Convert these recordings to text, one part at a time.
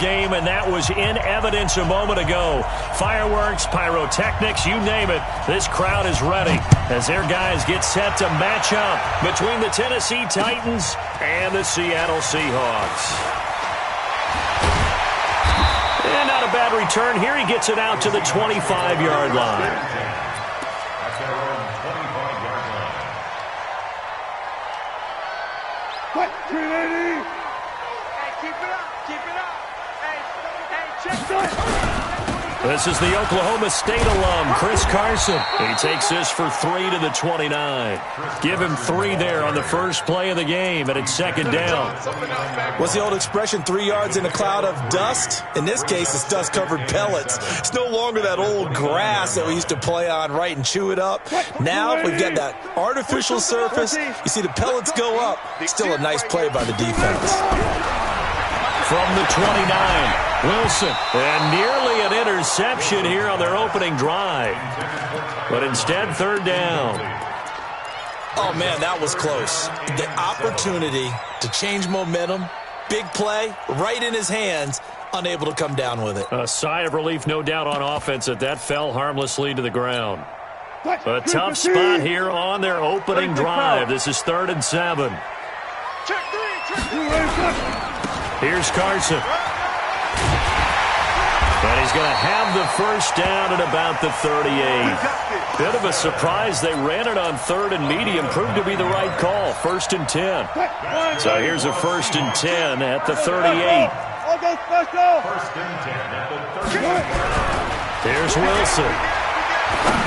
game, and that was in evidence a moment ago. Fireworks, pyrotechnics, you name it. This crowd is ready as their guys get set to match up between the Tennessee Titans and the Seattle Seahawks. And not a bad return here. He gets it out to the 25-yard line. What? 380! Hey, keep it up! Keep it up! Hey, check that! This is the Oklahoma State alum, Chris Carson. He takes this for 3 to the 29. Give him 3 there on the first play of the game, and it's second down. What's the old expression, 3 yards in a cloud of dust? In this case, it's dust-covered pellets. It's no longer that old grass that we used to play on, right, and chew it up. Now we've got that artificial surface. You see the pellets go up. Still a nice play by the defense. From the 29, Wilson, and nearly an interception here on their opening drive. But instead, third down. Oh, man, that was close. The opportunity to change momentum, big play, right in his hands, unable to come down with it. A sigh of relief, no doubt, on offense that fell harmlessly to the ground. A tough spot here on their opening drive. This is 3rd and 7. Here's Carson. And he's going to have the first down at about the 38. Bit of a surprise. They ran it on 3rd and medium. Proved to be the right call. 1st and 10. So here's a 1st and 10 at the 38. Here's Wilson.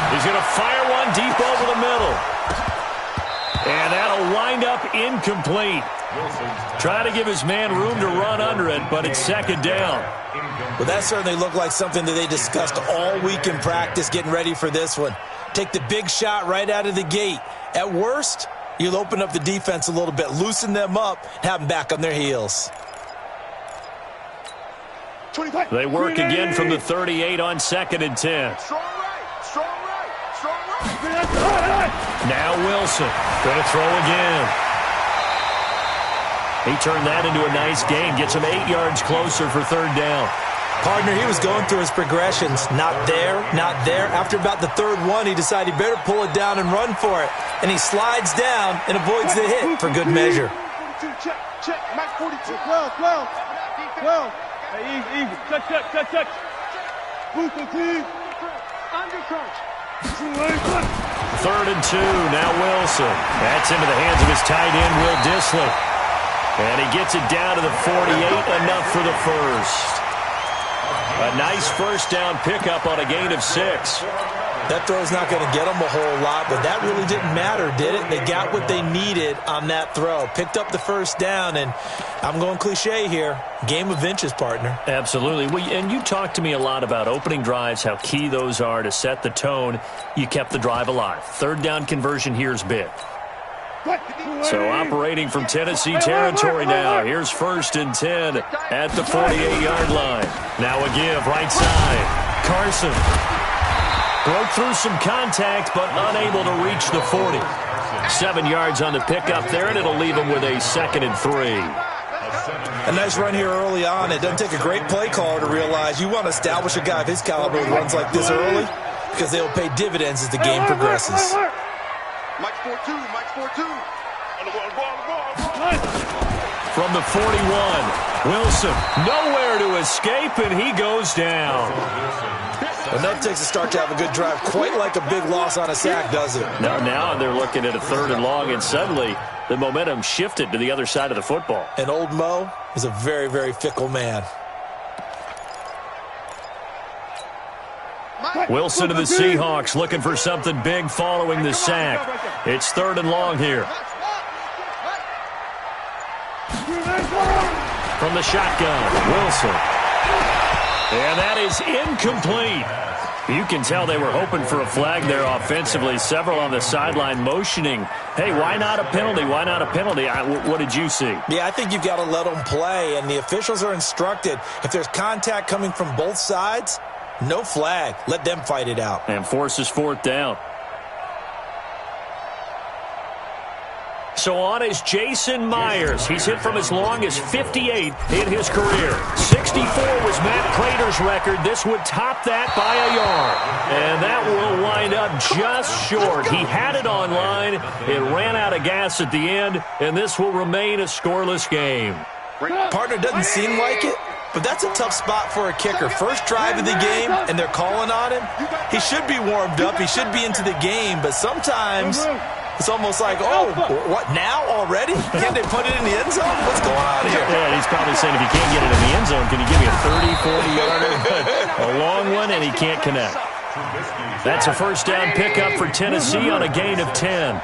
He's going to fire one deep over the middle. And that'll wind up incomplete. Trying to give his man room to run under it, but it's second down. Well, that certainly looked like something that they discussed all week in practice, getting ready for this one. Take the big shot right out of the gate. At worst, you'll open up the defense a little bit, loosen them up, have them back on their heels. They work again from the 38 on 2nd and 10. Now Wilson going to throw again. He turned that into a nice gain. Gets him 8 yards closer for 3rd down. Partner, he was going through his progressions. Not there, not there. After about the 3rd one, he decided he better pull it down and run for it. And he slides down and avoids the hit for good measure. Check. Max 42. 12. Hey, easy. Check. Boost the team. Under crunch. 3rd and 2. Now Wilson. That's into the hands of his tight end, Will Dissly. And he gets it down to the 48, enough for the first. A nice first down pickup on a gain of 6. That throw's not going to get them a whole lot, but that really didn't matter, did it? They got what they needed on that throw. Picked up the first down, and I'm going cliche here. Game of inches, partner. Absolutely. Well, and you talked to me a lot about opening drives, how key those are to set the tone. You kept the drive alive. 3rd down conversion here is big. So operating from Tennessee territory now. Here's 1st and 10 at the 48-yard line. Now a give right side. Carson broke through some contact, but unable to reach the 40. 7 yards on the pickup there, and it'll leave him with a 2nd and 3. A nice run here early on. It doesn't take a great play caller to realize you want to establish a guy of his caliber who runs like this early, because they'll pay dividends as the game progresses. Mike 4-2. From the 41, Wilson nowhere to escape, and he goes down. Enough takes a start to have a good drive. Quite like a big loss on a sack, does it? Now they're looking at a 3rd and long, and suddenly the momentum shifted to the other side of the football. And old Mo is a very, very fickle man. Wilson to the Seahawks looking for something big following the sack. It's 3rd and long here. From the shotgun, Wilson. And that is incomplete. You can tell they were hoping for a flag there offensively. Several on the sideline motioning, hey, why not a penalty? Why not a penalty? What did you see? Yeah, I think you've got to let them play, and the officials are instructed. If there's contact coming from both sides, no flag. Let them fight it out. And forces 4th down. So on is Jason Myers. He's hit from as long as 58 in his career. 64 Steelers record, this would top that by a yard. And that will wind up just short. He had it on line. It ran out of gas at the end, and this will remain a scoreless game. Partner, doesn't seem like it, but that's a tough spot for a kicker. First drive of the game, and they're calling on him. He should be warmed up. He should be into the game, but sometimes it's almost like, oh, what, now already? Can't they put it in the end zone? What's going on here? Yeah, he's probably saying, if you can't get it in the end zone, can you give me a 30, 40-yarder? A long one, and he can't connect. That's a first down pickup for Tennessee on a gain of 10.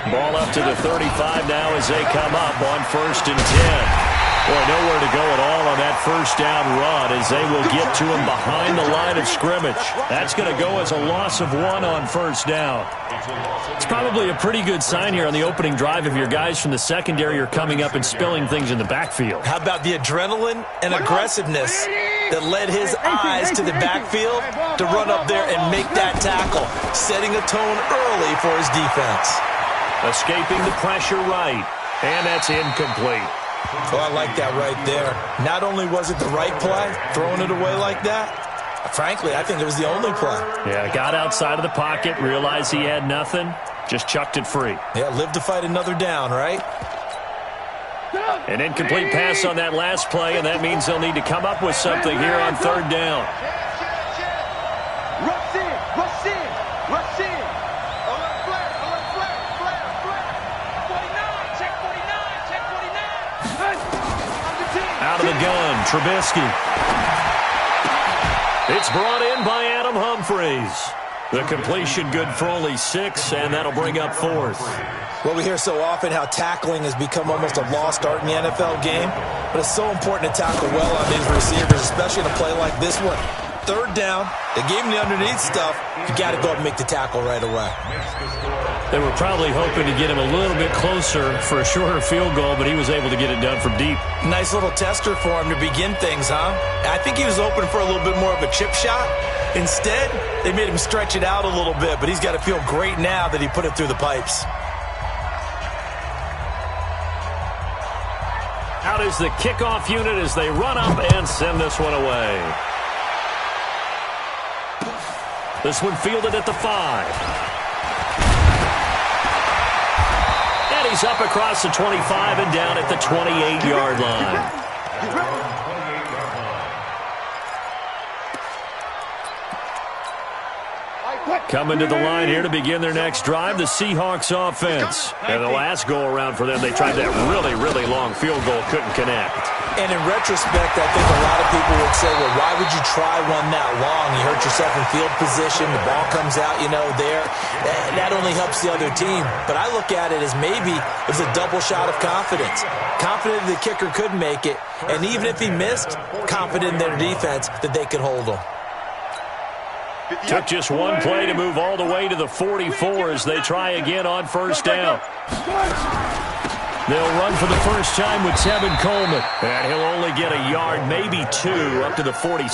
Ball up to the 35 now as they come up on 1st and 10. Boy, nowhere to go at all on that first down run as they will get to him behind the line of scrimmage. That's going to go as a loss of 1 on first down. It's probably a pretty good sign here on the opening drive if your guys from the secondary are coming up and spilling things in the backfield. How about the adrenaline and aggressiveness that led his eyes to the backfield to run up there and make that tackle, setting a tone early for his defense. Escaping the pressure right, and that's incomplete. Oh, I like that right there. Not only was it the right play, throwing it away like that, frankly, I think it was the only play. Yeah, got outside of the pocket, realized he had nothing, just chucked it free. Yeah, live to fight another down, right? An incomplete pass on that last play, and that means they'll need to come up with something here on 3rd down. Rush in, rush in, rush in. Alert flare, alert flare, flare, flare. 49, check 49, check 49. Out of the gun, Trubisky. It's brought in by Adam Humphries. The completion good for only 6, and that'll bring up 4th. Well, we hear so often how tackling has become almost a lost art in the NFL game, but it's so important to tackle well on these receivers, especially in a play like this one. 3rd down, they gave him the underneath stuff. You got to go and make the tackle right away. They were probably hoping to get him a little bit closer for a shorter field goal, but he was able to get it done from deep. Nice little tester for him to begin things, huh? I think he was open for a little bit more of a chip shot. Instead, they made him stretch it out a little bit, but he's got to feel great now that he put it through the pipes. Out is the kickoff unit as they run up and send this one away. This one fielded at the 5. And he's up across the 25 and down at the 28-yard line. Coming to the line here to begin their next drive, the Seahawks offense. And the last go-around for them, they tried that really, really long field goal, couldn't connect. And in retrospect, I think a lot of people would say, well, why would you try one that long? You hurt yourself in field position, the ball comes out, there. That only helps the other team. But I look at it as maybe it was a double shot of confidence. Confident the kicker could make it, and even if he missed, confident in their defense that they could hold him. Took just one play to move all the way to the 44 as they try again on first down. They'll run for the first time with Tevin Coleman. And he'll only get a yard, maybe 2, up to the 46.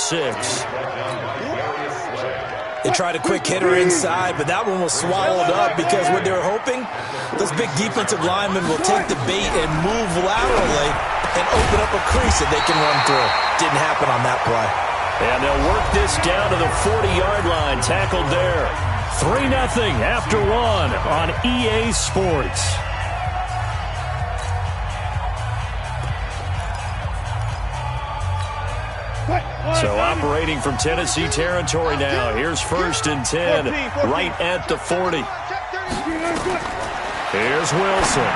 They tried a quick hitter inside, but that one was swallowed up because what they were hoping, those big defensive linemen will take the bait and move laterally and open up a crease that they can run through. Didn't happen on that play. And they'll work this down to the 40-yard line, tackled there. 3-0 after 1 on EA Sports. So operating from Tennessee territory now. Here's 1st and 10, right at the 40. Here's Wilson.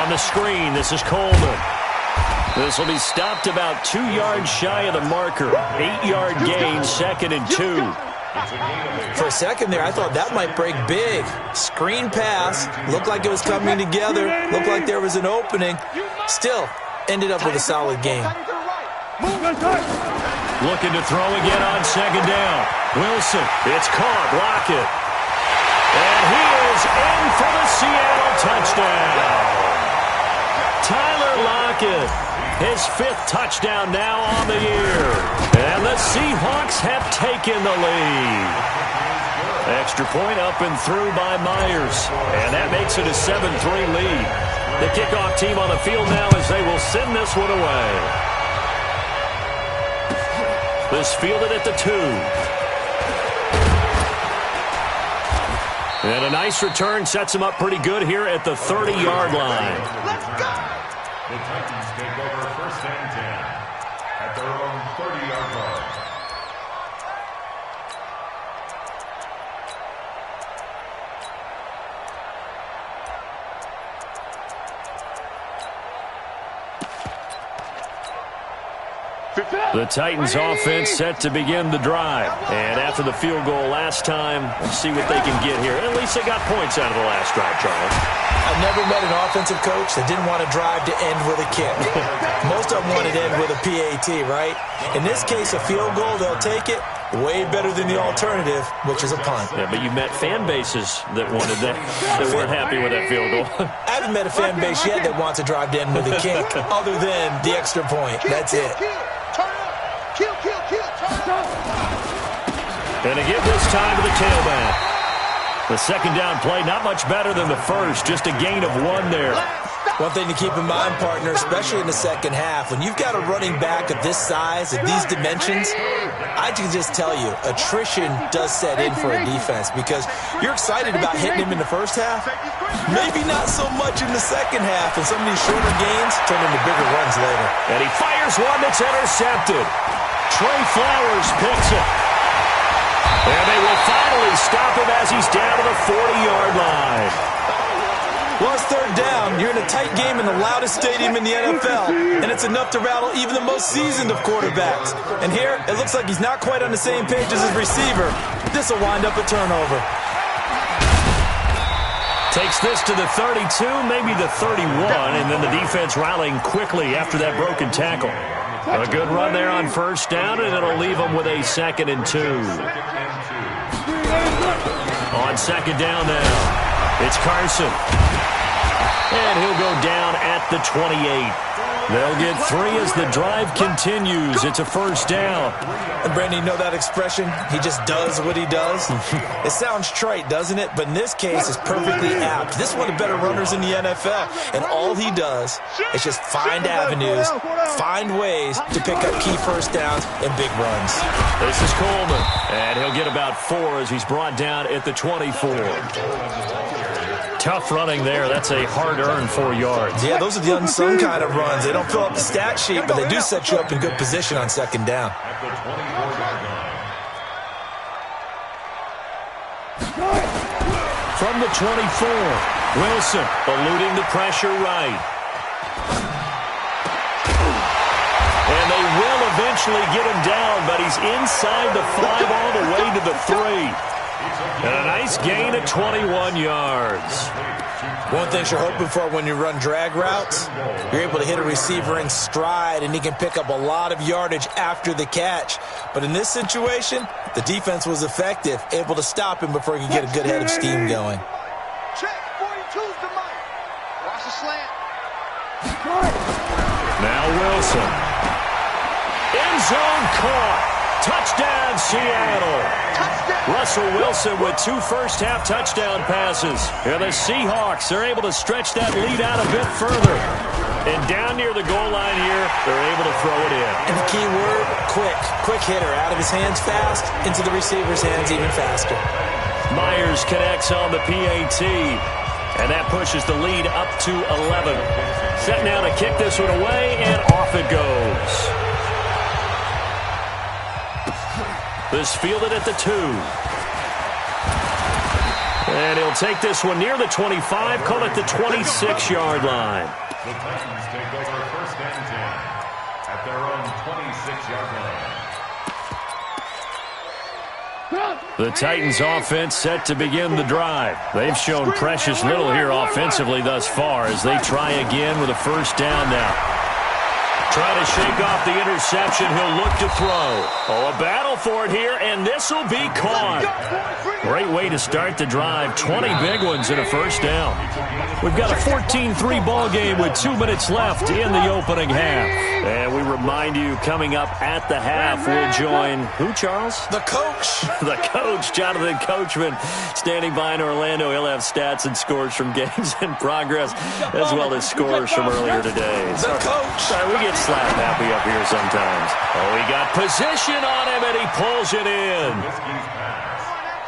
On the screen, this is Coleman. This will be stopped about 2 yards shy of the marker. 8-yard gain, 2nd and 2. For a second there, I thought that might break big. Screen pass, looked like it was coming together, looked like there was an opening. Still, ended up with a solid game. Looking to throw again on 2nd down. Wilson, it's caught, Lockett. And he is in for the Seattle touchdown. Tyler Lockett, his 5th touchdown now on the year. And the Seahawks have taken the lead. Extra point up and through by Myers. And that makes it a 7-3 lead. The kickoff team on the field now as they will send this one away. This fielded at the 2. And a nice return sets him up pretty good here at the 30-yard line. Let's go! The Titans take over 1st and 10 at their own 30-yard line. The Titans offense set to begin the drive. And after the field goal last time, we'll see what they can get here. At least they got points out of the last drive, Charles. I've never met an offensive coach that didn't want to drive to end with a kick. Most of them wanted to end with a PAT, right? In this case, a field goal, they'll take it. Way better than the alternative, which is a punt. Yeah, but you met fan bases that wanted that weren't happy with that field goal. I haven't met a fan base yet that wants to drive to end with a kick, other than the extra point. That's it. Kill, turn up. And a give this time to the tailback. The second down play, not much better than the first, just a gain of 1 there. One thing to keep in mind, partner, especially in the second half, when you've got a running back of this size, at these dimensions, I can just tell you, attrition does set in for a defense because you're excited about hitting him in the first half, maybe not so much in the second half, and some of these shorter gains turn into bigger runs later. And he fires one that's intercepted. Trey Flowers picks it. And they will finally stop him as he's down to the 40-yard line. Well, it's third down. You're in a tight game in the loudest stadium in the NFL, and it's enough to rattle even the most seasoned of quarterbacks. And here, it looks like he's not quite on the same page as his receiver. This will wind up a turnover. Takes this to the 32, maybe the 31, and then the defense rallying quickly after that broken tackle. A good run there on first down, and it'll leave them with a 2nd and 2. On second down now, it's Carson. And he'll go down at the 28. They'll get 3 as the drive continues. It's a first down. And Brandon, you know that expression? He just does what he does? It sounds trite, doesn't it? But in this case, it's perfectly apt. This is one of the better runners in the NFL. And all he does is just find avenues, find ways to pick up key first downs and big runs. This is Coleman. And he'll get about 4 as he's brought down at the 24. Tough running there. That's a hard-earned 4 yards. Yeah, those are the unsung kind of runs. They don't fill up the stat sheet, but they do set you up in good position on second down. From the 24, Wilson eluding the pressure right. And they will eventually get him down, but he's inside the 5 all the way to the 3. And a nice gain of 21 yards. One thing you're hoping for when you run drag routes, you're able to hit a receiver in stride, and he can pick up a lot of yardage after the catch. But in this situation, the defense was effective, able to stop him before he could get a good head of steam going. Check, 42's the mic. Watch the slant. Now Wilson. End zone caught. Touchdown, Seattle. Touchdown. Russell Wilson with 2 first-half touchdown passes. And the Seahawks are able to stretch that lead out a bit further. And down near the goal line here, they're able to throw it in. And the key word, quick. Quick hitter. Out of his hands fast, into the receiver's hands even faster. Myers connects on the PAT. And that pushes the lead up to 11. Set now to kick this one away, and off it goes. This fielded at the 2. And he'll take this one near the 25, call it the 26-yard line. The Titans take over 1st and 10 at their own 26-yard line. The Titans offense set to begin the drive. They've shown precious little here offensively thus far as they try again with a first down now. Trying to shake off the interception. He'll look to throw. Oh, a battle for it here, and this will be caught. Great way to start the drive. 20 big ones in a first down. We've got a 14-3 ball game with 2 minutes left in the opening half. And we remind you, coming up at the half, we'll join who, Charles? The coach. The coach, Jonathan Coachman, standing by in Orlando. He'll have stats and scores from games in progress, as well as scores from earlier today. The coach. Sorry, we get slap happy up here sometimes. Oh, he got position on him, and he pulls it in.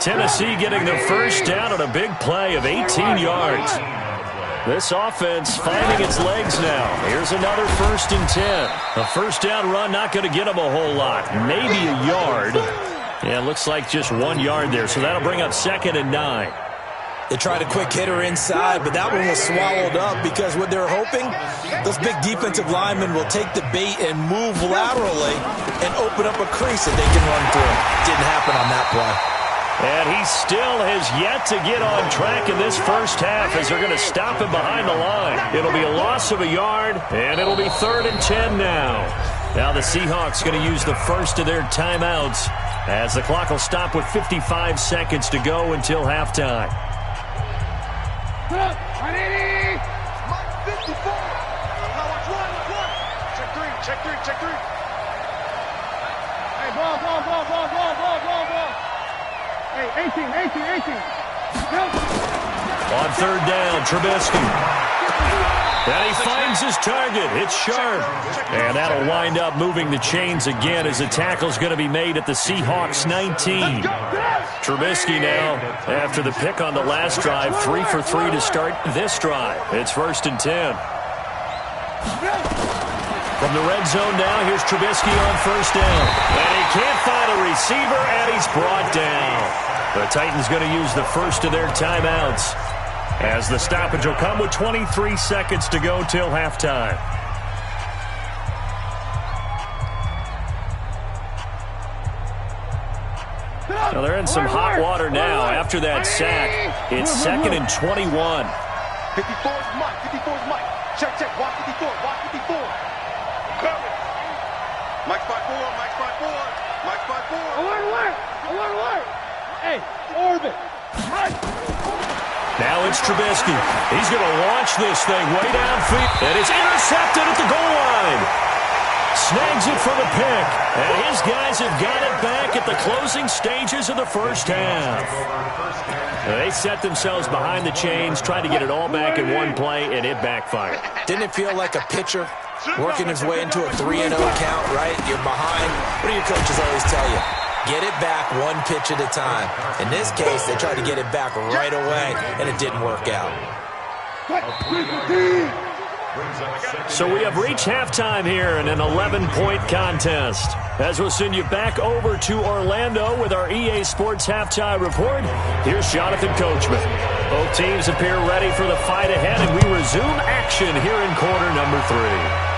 Tennessee getting the first down on a big play of 18 yards. This offense finding its legs now. Here's another 1st and 10. A first down run not going to get them a whole lot. Maybe a yard. Yeah, it looks like just 1 yard there, so that'll bring up 2nd and 9. They tried a quick hitter inside, but that one was swallowed up because what they're hoping, those big defensive linemen will take the bait and move laterally and open up a crease that they can run through. Didn't happen on that play. And he still has yet to get on track in this first half as they're going to stop him behind the line. It'll be a loss of a yard, and it'll be 3rd and 10 now. Now the Seahawks going to use the first of their timeouts as the clock will stop with 55 seconds to go until halftime. Mike 54. Now watch one. Check three. Hey, ball. Hey, 18. On 3rd down, Trubisky. And he finds his target. It's sharp. And that'll wind up moving the chains again as the tackle's going to be made at the Seahawks 19. Trubisky now, after the pick on the last drive, 3 for 3 to start this drive. It's 1st and 10. From the red zone now, here's Trubisky on 1st down. And he can't find a receiver, and he's brought down. The Titans going to use the first of their timeouts as the stoppage will come with 23 seconds to go till halftime. Now they're in some hot water now after that sack. It's 2nd and 21. 54's Mike. Check. Watch 54. Cover. Mike's 5'4. Alert. Hey, orbit. Now it's Trubisky. He's going to launch this thing way downfield. And it's intercepted at the goal line. Snags it for the pick. And his guys have got it back at the closing stages of the first half. They set themselves behind the chains, trying to get it all back in one play, and it backfired. Didn't it feel like a pitcher working his way into a 3-0 count, right? You're behind. What do your coaches always tell you? Get it back one pitch at a time. In this case, they tried to get it back right away, and it didn't work out. So we have reached halftime here in an 11-point contest. As we'll send you back over to Orlando with our EA Sports Halftime Report, here's Jonathan Coachman. Both teams appear ready for the fight ahead, and we resume action here in quarter number 3.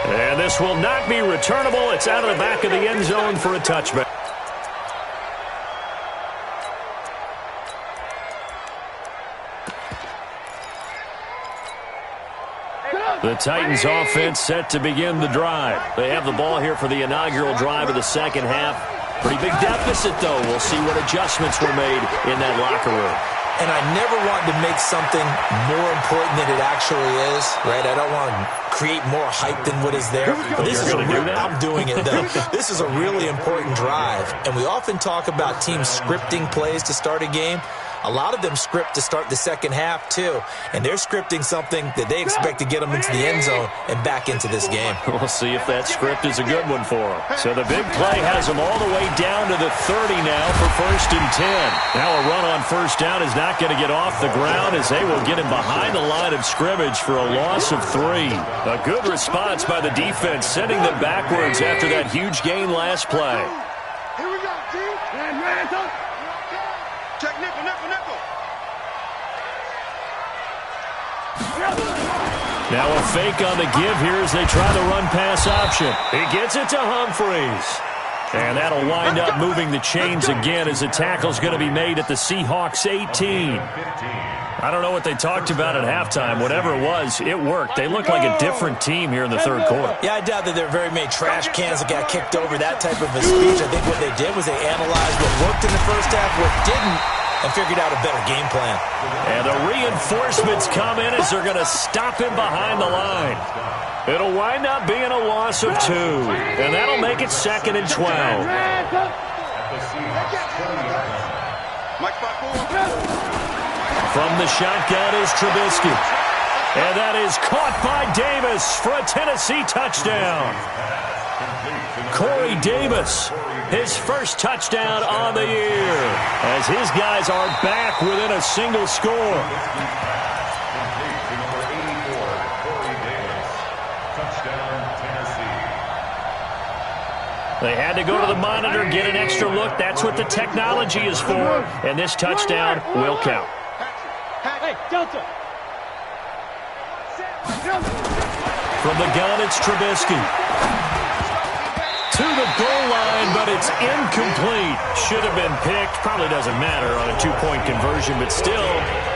And this will not be returnable. It's out of the back of the end zone for a touchback. The Titans offense set to begin the drive. They have the ball here for the inaugural drive of the second half. Pretty big deficit, though. We'll see what adjustments were made in that locker room. And I never want to make something more important than it actually is, right? I don't want to create more hype than what is there. But this is I'm doing it, though. This is a really important drive. And we often talk about teams scripting plays to start a game. A lot of them script to start the second half, too. And they're scripting something that they expect to get them into the end zone and back into this game. We'll see if that script is a good one for them. So the big play has them all the way down to the 30 now for 1st and 10. Now a run on 1st down is not going to get off the ground as they will get him behind the line of scrimmage for a loss of 3. A good response by the defense, sending them backwards after that huge gain last play. Here we go, team. Check nickel. Now a fake on the give here as they try the run-pass option. He gets it to Humphreys. And that'll wind up moving the chains again as the tackle's going to be made at the Seahawks 18. I don't know what they talked about at halftime. Whatever it was, it worked. They look like a different team here in the third quarter. Yeah, I doubt that there are very many trash cans that got kicked over, that type of a speech. I think what they did was they analyzed what worked in the first half, what didn't, and figured out a better game plan. And the reinforcements come in as they're going to stop him behind the line. It'll wind up being a loss of 2. And that'll make it 2nd and 12. From the shotgun is Trubisky. And that is caught by Davis for a Tennessee touchdown. Corey Davis, his first touchdown on the year, as his guys are back within a single score. They had to go to the monitor, get an extra look. That's what the technology is for. And this touchdown will count. Hey, Delta. From the gun, it's Trubisky. To the goal line, but it's incomplete. Should have been picked. Probably doesn't matter on a two-point conversion, but still,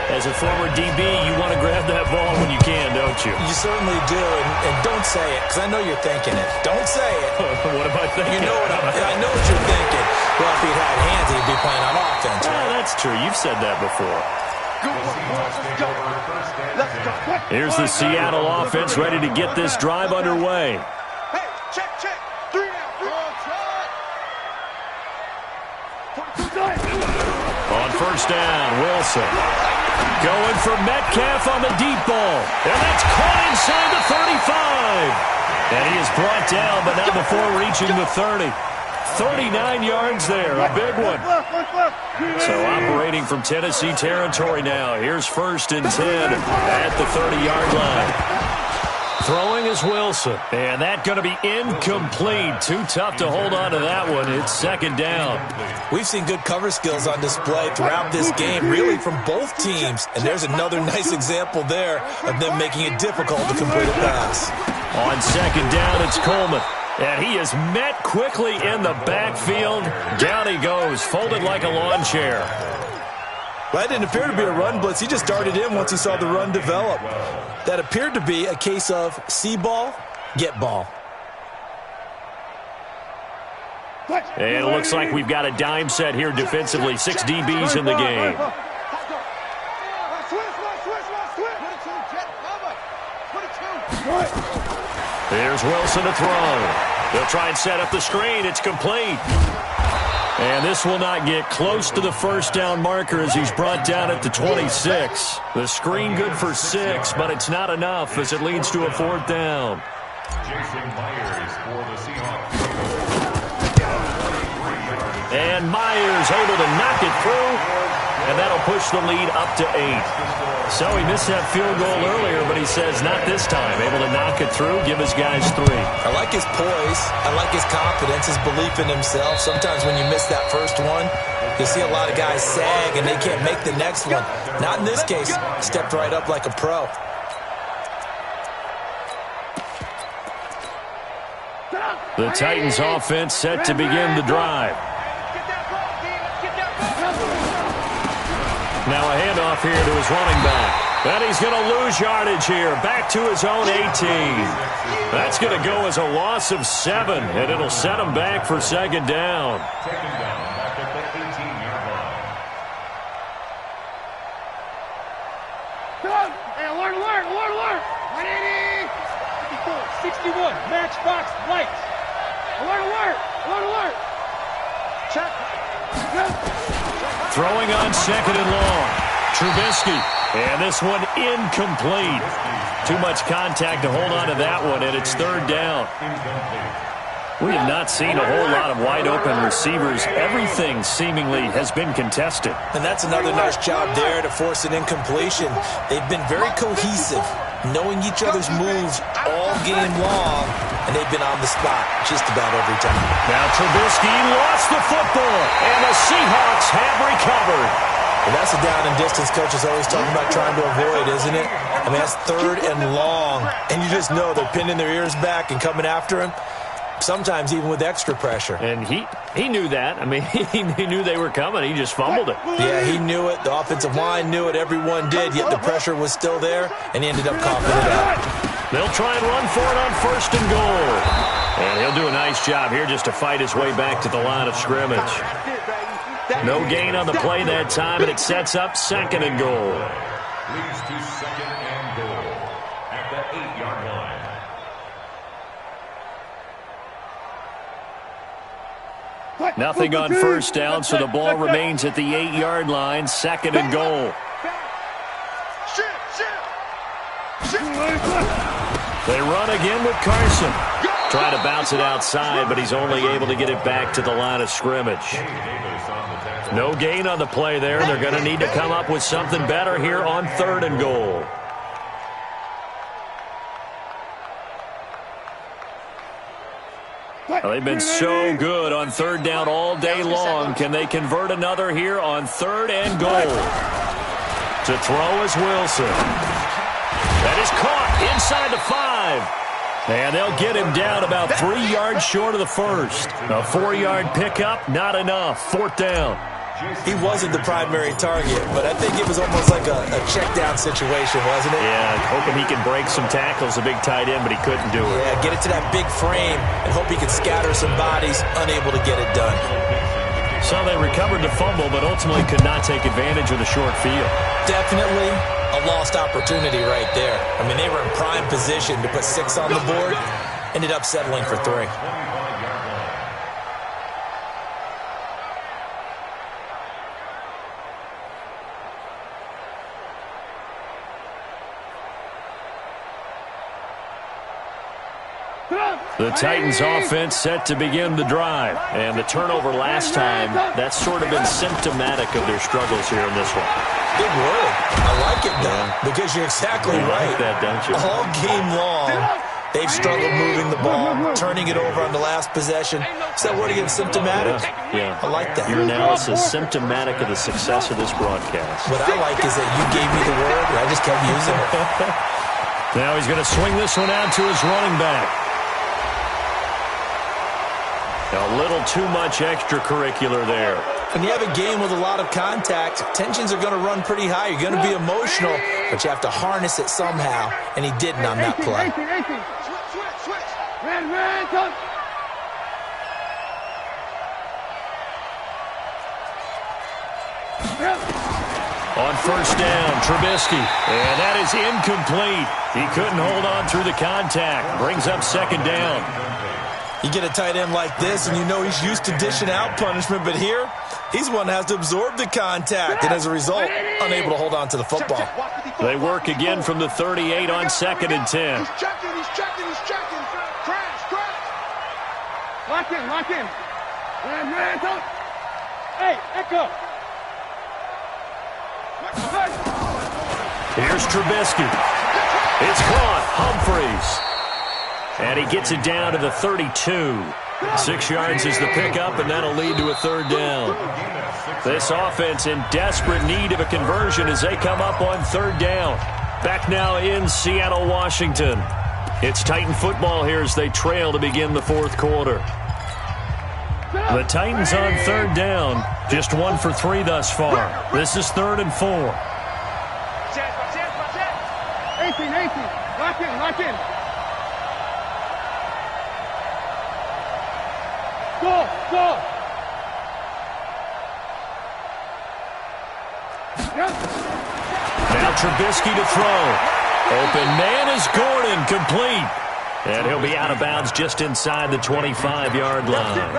as a former DB, you want to grab that ball when you can, don't you? You certainly do, and don't say it, because I know you're thinking it. Don't say it. What am I thinking? You know I know what you're thinking. Well, if he'd had hands, he'd be playing on offense. Right? Oh, that's true. You've said that before. Here's the Seattle offense ready to get this drive underway. Hey, check. 3 out. On first down, Wilson. Going for Metcalf on the deep ball. And that's caught inside the 35. And he is brought down, but not before reaching the 30. 39 yards there, a big one. So operating from Tennessee territory now. Here's 1st and 10 at the 30-yard line. Throwing is Wilson, and that's going to be incomplete. Too tough to hold on to that one. It's 2nd down. We've seen good cover skills on display throughout this game, really from both teams. And there's another nice example there of them making it difficult to complete a pass. On 2nd down, it's Coleman. And he is met quickly in the backfield. Down he goes, folded like a lawn chair. Well, that didn't appear to be a run blitz. He just darted in once he saw the run develop. That appeared to be a case of see ball, get ball. And it looks like we've got a dime set here defensively. 6 DBs in the game. There's Wilson to throw. They'll try and set up the screen. It's complete. And this will not get close to the first down marker as he's brought down at the 26. The screen good for 6, but it's not enough as it leads to a 4th down. Jason Myers for the Seahawks. And Myers able to knock it through, and that'll push the lead up to 8. So he missed that field goal earlier, but he says not this time. Able to knock it through, give his guys 3. I like his poise. I like his confidence, his belief in himself. Sometimes when you miss that first one, you see a lot of guys sag and they can't make the next one. Not in this case. Stepped right up like a pro. The Titans offense set to begin the drive. Now a handoff here to his running back. And he's going to lose yardage here. Back to his own 18. That's going to go as a loss of 7, and it'll set him back for 2nd down. Taken down back at the 18-yard line. Hey, alert. 180. 61, matchbox lights. Alert. Check. Throwing on 2nd and long. Trubisky. And this one incomplete. Too much contact to hold on to that one, and it's 3rd down. We have not seen a whole lot of wide-open receivers. Everything seemingly has been contested. And that's another nice job there to force an incompletion. They've been very cohesive, knowing each other's moves all game long, and they've been on the spot just about every time. Now Trubisky lost the football, and the Seahawks have recovered. Well, that's a down and distance coach is always talking about trying to avoid, isn't it? I mean, that's 3rd and long, and you just know they're pinning their ears back and coming after him, sometimes even with extra pressure. And he knew that. I mean, he knew they were coming. He just fumbled it. Yeah, he knew it. The offensive line knew it. Everyone did, yet the pressure was still there, and he ended up coughing it out. They'll try and run for it on 1st and goal. And he'll do a nice job here just to fight his way back to the line of scrimmage. No gain on the play that time, and it sets up 2nd and goal. Leads to 2nd and goal at the 8-yard line. Nothing on 1st down, so the ball remains at the 8-yard line. 2nd and goal. Shift. They run again with Carson. Trying to bounce it outside, but he's only able to get it back to the line of scrimmage. No gain on the play there. They're going to need to come up with something better here on 3rd and goal. Well, they've been so good on 3rd down all day long. Can they convert another here on 3rd and goal? To throw is Wilson. That is caught inside the 5. And they'll get him down about 3 yards short of the first. A 4-yard pickup, not enough. 4th down. He wasn't the primary target, but I think it was almost like a check-down situation, wasn't it? Yeah, hoping he can break some tackles, a big tight end, but he couldn't do it. Yeah, get it to that big frame and hope he can scatter some bodies, unable to get it done. So they recovered the fumble, but ultimately could not take advantage of the short field. Definitely a lost opportunity right there. I mean, they were in prime position to put 6 on the board, ended up settling for 3. The Titans offense set to begin the drive. And the turnover last time, that's sort of been symptomatic of their struggles here in this one. Good word. I like it, though, because you're exactly right. Like that, don't you? All game long, they've struggled moving the ball, turning it over on the last possession. Is that word again, symptomatic? Yeah. I like that. Your analysis symptomatic of the success of this broadcast. What I like is that you gave me the word, and I just kept using it. Now he's going to swing this one out to his running back. A little too much extracurricular there. When you have a game with a lot of contact, tensions are going to run pretty high. You're going to be emotional, but you have to harness it somehow, and he didn't on that play. Switch. Man, On 1st down, Trubisky. And that is incomplete. He couldn't hold on through the contact. Brings up 2nd down. You get a tight end like this, and you know he's used to dishing out punishment, but here, he's one that has to absorb the contact, and as a result, unable to hold on to the football. They work again from the 38 on 2nd and 10. He's checking. Crash. Lock in. Man, don't. Hey, Echo. Here's Trubisky. It's caught. Humphreys. And he gets it down to the 32. 6 yards is the pickup, and that'll lead to a 3rd down. This offense in desperate need of a conversion as they come up on 3rd down. Back now in Seattle, Washington. It's Titan football here as they trail to begin the 4th quarter. The Titans on 3rd down. Just 1 for 3 thus far. This is 3rd and 4. 18. Lock in. Go. Now Trubisky to throw. Open man is Gordon, complete. And he'll be out of bounds just inside the 25-yard line.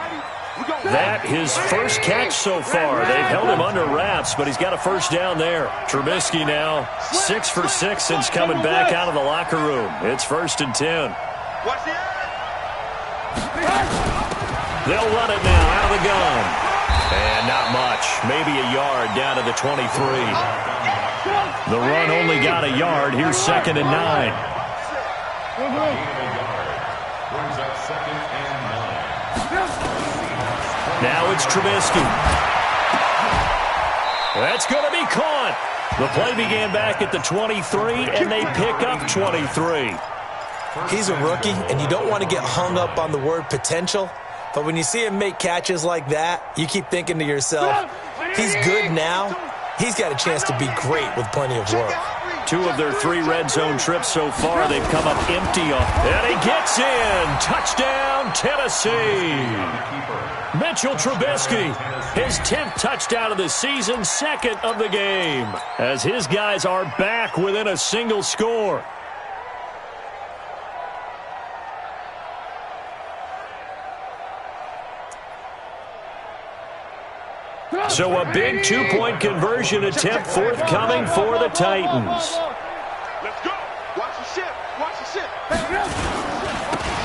That his first catch so far. They've held him under wraps, but he's got a 1st down there. Trubisky now 6 for 6 since coming back out of the locker room. It's 1st and 10. Watch the They'll run it now out of the gun. And not much. Maybe a yard down to the 23. The run only got a yard. Here's 2nd and 9. Now it's Trubisky. That's going to be caught. The play began back at the 23, and they pick up 23. He's a rookie, and you don't want to get hung up on the word potential. But when you see him make catches like that, you keep thinking to yourself, he's good now. He's got a chance to be great with plenty of work. 2 of their 3 red zone trips so far, they've come up empty on. And he gets in. Touchdown, Tennessee. Mitchell Trubisky, his 10th touchdown of the season, 2nd of the game, as his guys are back within a single score. So a big 2-point conversion attempt forthcoming for the Titans. Let's go. Watch the ship.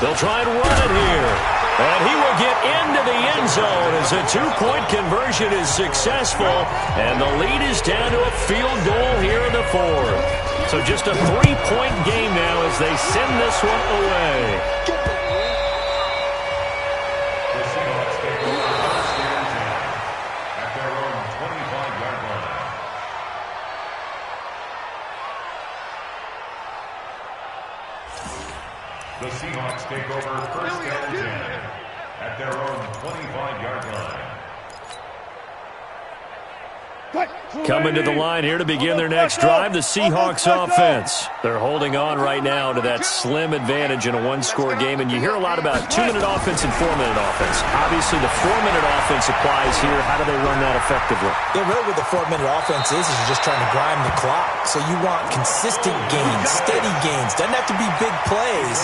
They'll try and run it here. And he will get into the end zone as a two-point conversion is successful. And the lead is down to a field goal here in the fourth. So just a three-point game now as they send this one away. The Seahawks take over first and 10 at their own 25-yard line. Coming to the line here to begin their next drive, the Seahawks offense. They're holding on right now to that slim advantage in a one-score game, and you hear a lot about 2-minute offense and 4-minute offense. Obviously, the 4-minute offense applies here. How do they run that effectively? Yeah, really what the 4-minute offense is you're just trying to grind the clock. So you want consistent gains, steady gains. Doesn't have to be big plays,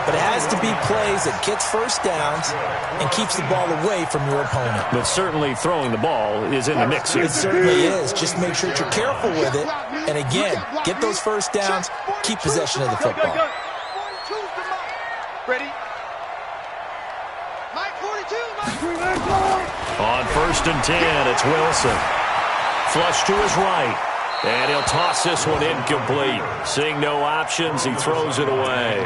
but it has to be plays that gets first downs and keeps the ball away from your opponent. But certainly throwing the ball is in the mix here. It certainly is. Just make sure that you're careful with it. And again, get those first downs, keep possession of the football. Ready? Mike 42, On first and 10, it's Wilson. Flush to his right. And he'll toss this one incomplete. Seeing no options, he throws it away.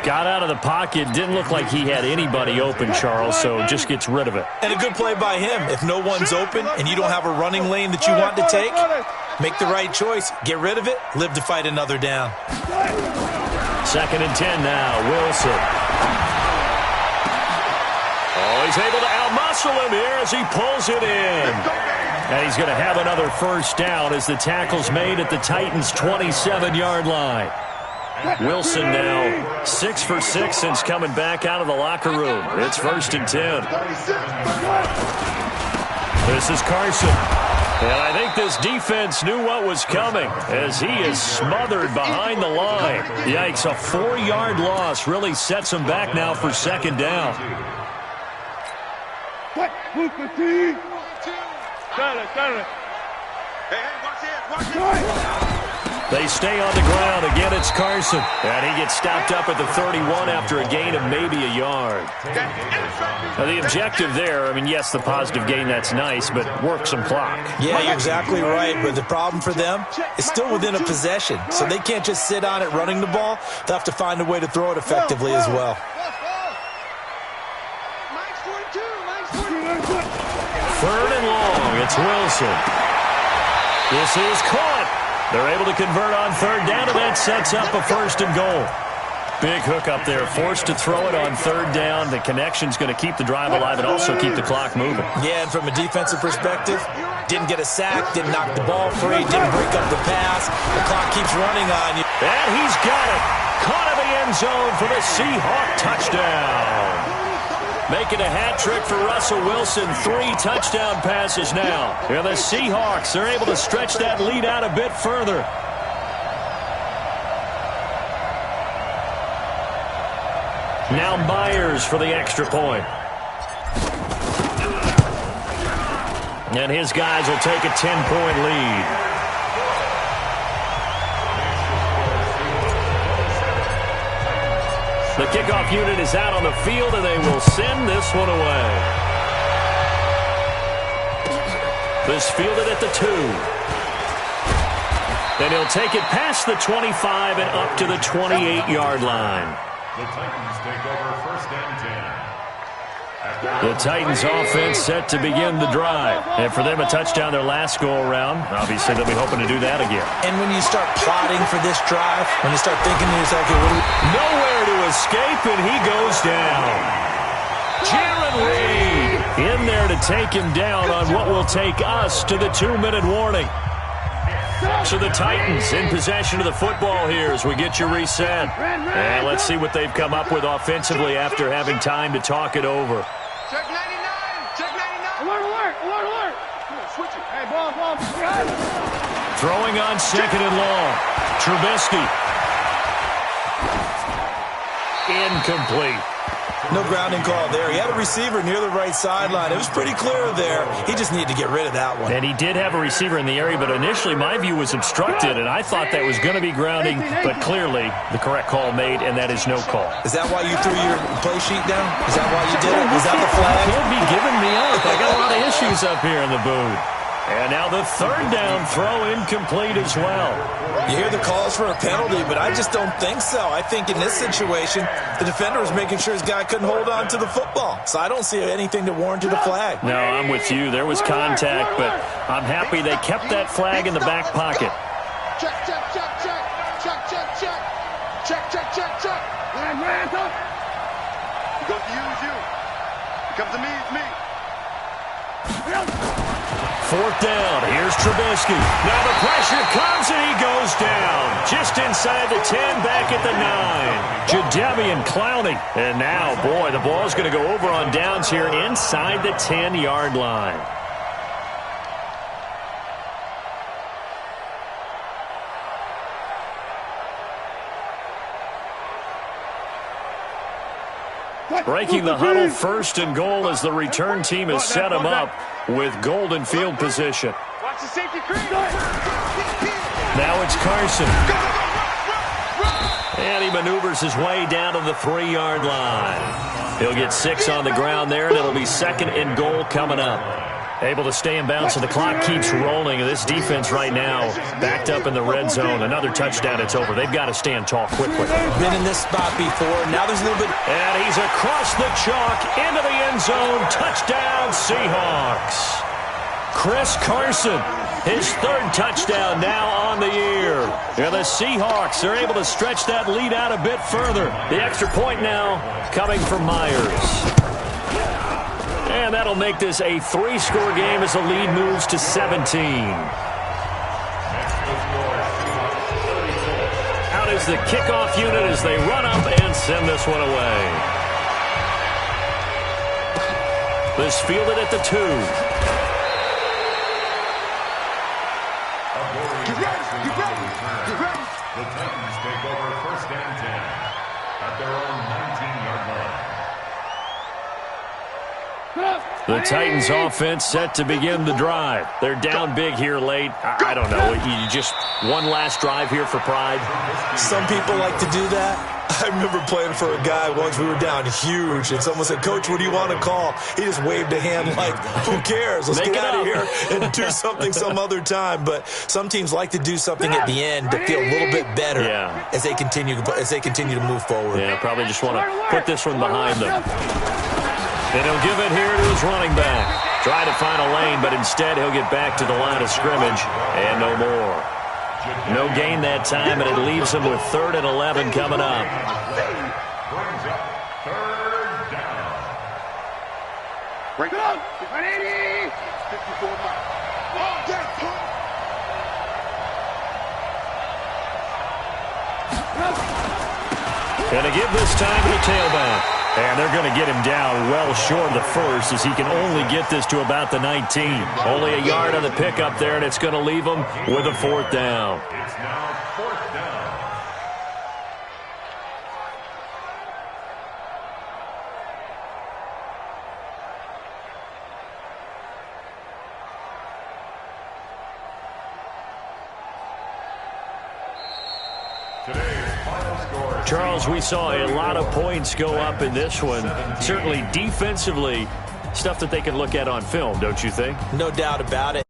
Got out of the pocket. Didn't look like he had anybody open, Charles, so just gets rid of it. And a good play by him. If no one's open and you don't have a running lane that you want to take, make the right choice. Get rid of it. Live to fight another down. Second and 10 now. Wilson. Oh, he's able to outmuscle him here as he pulls it in. And he's going to have another first down as the tackle's made at the Titans' 27-yard line. Wilson now 6 for 6 since coming back out of the locker room. It's first and 10. This is Carson. And I think this defense knew what was coming as he is smothered behind the line. Yikes, a 4-yard loss really sets him back now for second down. They stay on the ground. Again, it's Carson. And he gets stopped up at the 31 after a gain of maybe a yard. Now, the objective there, I mean, yes, the positive gain, that's nice, but work some clock. Yeah, you're exactly right. But the problem for them is still within a possession. So they can't just sit on it running the ball. They'll have to find a way to throw it effectively as well. Third and long. It's Wilson. This is caught. They're able to convert on third down, and that sets up a first and goal. Big hook up there, forced to throw it on third down. The connection's going to keep the drive alive and also keep the clock moving. Yeah, and from a defensive perspective, didn't get a sack, didn't knock the ball free, didn't break up the pass. The clock keeps running on you. And he's got it. Caught in the end zone for the Seahawk touchdown. Making a hat trick for Russell Wilson. 3 touchdown passes now. And the Seahawks, they're able to stretch that lead out a bit further. Now Myers for the extra point. And his guys will take a 10-point lead. The kickoff unit is out on the field, and they will send this one away. This fielded at the 2. Then he'll take it past the 25 and up to the 28-yard line. The Titans take over first and 10. The Titans offense set to begin the drive. And for them, a touchdown their last go-around. Obviously, they'll be hoping to do that again. And when you start plotting for this drive, when you start thinking to yourself, okay, nowhere to escape, and he goes down. Jaron Reed in there to take him down on what will take us to the 2-minute warning. So the Titans in possession of the football here as we get you reset. And let's see what they've come up with offensively after having time to talk it over. Check 99. Check 99. Alert. Switch it. Hey, ball. Throwing on second and long. Trubisky. Incomplete. No grounding call there. He had a receiver near the right sideline. It was pretty clear there. He just needed to get rid of that one. And he did have a receiver in the area, but initially my view was obstructed, and I thought that was going to be grounding, but clearly the correct call made, and that is no call. Is that why you threw your play sheet down? Is that why you did it? Was that the flag? Could be giving me up. I got a lot of issues up here in the booth. And now the third down throw incomplete as well. You hear the calls for a penalty, but I just don't think so. I think in this situation, the defender was making sure his guy couldn't hold on to the football. So I don't see anything that warranted a flag. No, I'm with you. There was contact, but I'm happy they kept that flag in the back pocket. Check, check, check, check. Check, check, check. Check, check, check, check. Atlanta. He goes to you. He comes to me, it's me. Fourth down. Here's Trubisky. Now the pressure comes, and he goes down. Just inside the 10, back at the 9. Jadeveon Clowney. And now, boy, the ball's going to go over on downs here inside the 10-yard line. Breaking the huddle, first and goal as the return team has set him up with golden field position. Watch the safety creep. Now it's Carson. And he maneuvers his way down to the 3-yard line. He'll get 6 on the ground there, and it'll be second and goal coming up. Able to stay in bounds, and the clock keeps rolling. This defense right now backed up in the red zone. Another touchdown, it's over. They've got to stand tall quickly. Been in this spot before. Now there's a little bit. And he's across the chalk into the end zone. Touchdown, Seahawks. Chris Carson, his third touchdown now on the year. And the Seahawks are able to stretch that lead out a bit further. The extra point now coming from Myers. And that'll make this a 3-score game as the lead moves to 17. Out is the kickoff unit as they run up and send this one away. This fielded at the 2. Get ready, get ready, get ready. The Titans take over first and 10 at their own 19-yard line. The Titans offense set to begin the drive. They're down big here late. I don't know. You just one last drive here for pride. Some people like to do that. I remember playing for a guy once. We were down huge, and someone said, "Coach, what do you want to call?" He just waved a hand like, "Who cares? Let's get out of here and do something some other time." But some teams like to do something at the end to feel a little bit better as they continue to move forward. Yeah, probably just want to put this one behind them. And he'll give it here to his running back. Try to find a lane, but instead he'll get back to the line of scrimmage and no more. No gain that time, and it leaves him with 3rd and 11 coming up. Brings up third down. Break it up. 180. 54 miles. And to give this time to the tailback. And they're going to get him down well short of the first as he can only get this to about the 19. Only a yard on the pickup there, and it's going to leave him with a 4th down. It's now 4th down. Charles, we saw a lot of points go up in this one. Certainly defensively, stuff that they can look at on film, don't you think? No doubt about it.